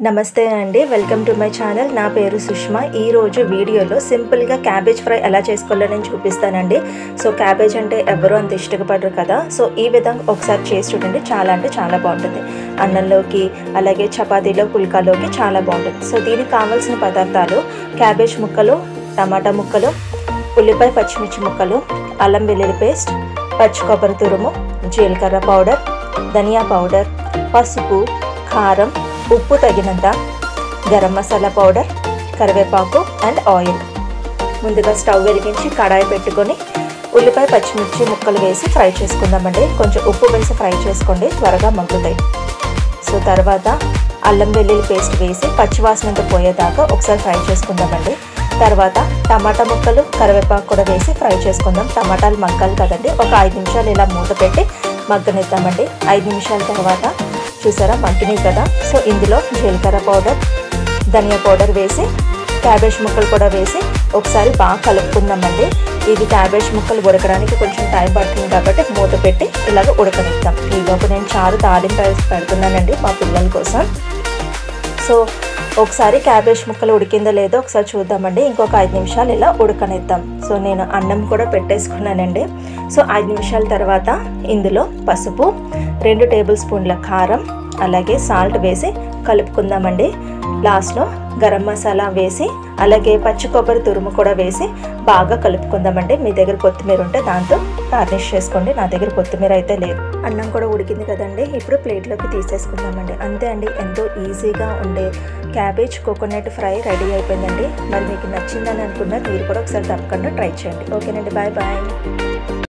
నమస్తే అండి, welcome to my channel. నా పేరు సుష్మా. ఈరోజు వీడియోలో సింపుల్గా క్యాబేజ్ ఫ్రై ఎలా చేసుకోవాలో నేను చూపిస్తానండి. సో క్యాబేజ్ అంటే ఎవరు అంత ఇష్టపడరు కదా. సో ఈ విధంగా ఒకసారి చేసి చూడండి, చాలా అంటే చాలా బాగుంటుంది. అన్నంలోకి అలాగే చపాతీలో పుల్కాలోకి చాలా బాగుంటుంది. సో దీనికి కావాల్సిన పదార్థాలు: క్యాబేజ్ ముక్కలు, టమాటా ముక్కలు, ఉల్లిపాయ పచ్చిమిర్చి ముక్కలు, అల్లం వెల్లుల్లి పేస్ట్, పచ్చి కొబ్బరి తురుము, జీలకర్ర పౌడర్, ధనియా పౌడర్, పసుపు, కారం, ఉప్పు తగినంత, గరం మసాలా పౌడర్, కరివేపాకు అండ్ ఆయిల్. ముందుగా స్టవ్ వెలిగించి కడాయి పెట్టుకొని ఉల్లిపాయ పచ్చిమిర్చి ముక్కలు వేసి ఫ్రై చేసుకుందామండి. కొంచెం ఉప్పు వేసి ఫ్రై చేసుకోండి, త్వరగా మగ్గుతాయి. సో తర్వాత అల్లం వెల్లుల్లి పేస్ట్ వేసి పచ్చివాసనంతా పోయేదాకా ఒకసారి ఫ్రై చేసుకుందామండి. తర్వాత టమాటా ముక్కలు, కరివేపాకు కూడా వేసి ఫ్రై చేసుకుందాం. టమాటాలు మగ్గాలి కదండి. ఒక 5 నిమిషాలు ఇలా మూత పెట్టి మగ్గనిద్దామండి. 5 నిమిషాల తర్వాత చూసారా మగ్గినాయి కదా. సో ఇందులో జీలకర్ర పౌడర్, ధనియా పౌడర్ వేసి క్యాబేజ్ ముక్కలు కూడా వేసి ఒకసారి బాగా కలుపుకుందామండి. ఇది క్యాబేజ్ ముక్కలు ఉడకడానికి కొంచెం టైం పడుతుంది కాబట్టి మూత పెట్టి ఇలాగ ఉడకనిద్దాం. ఈలోపు నేను చారు తాలింపు పెడుతున్నానండి మా పిల్లల కోసం. సో ఒకసారి క్యాబేజ్ ముక్కలు ఉడికిందో లేదో ఒకసారి చూద్దామండి. ఇంకొక 5 నిమిషాలు ఇలా ఉడకనిద్దాం. సో నేను అన్నం కూడా పెట్టేసుకున్నానండి. సో 5 నిమిషాల తర్వాత ఇందులో పసుపు, 2 టేబుల్ స్పూన్ల కారం, అలాగే సాల్ట్ వేసి కలుపుకుందామండి. లాస్ట్లో గరం మసాలా వేసి అలాగే పచ్చి కొబ్బరి తురుము కూడా వేసి బాగా కలుపుకుందామండి. మీ దగ్గర కొత్తిమీర ఉంటే దాంతో గార్నిష్ చేసుకోండి. నా దగ్గర కొత్తిమీర అయితే లేదు. అన్నం కూడా ఉడికింది కదండి. ఇప్పుడు ప్లేట్లోకి తీసేసుకుందామండి. అంతే అండి, ఎంతో ఈజీగా ఉండే క్యాబేజ్ కోకోనట్ ఫ్రై రెడీ అయిపోయిందండి. మరి మీకు నచ్చిందని అనుకున్నారు, మీరు కూడా ఒకసారి తప్పకుండా ట్రై చేయండి. ఓకేనండి, బాయ్ బాయ్.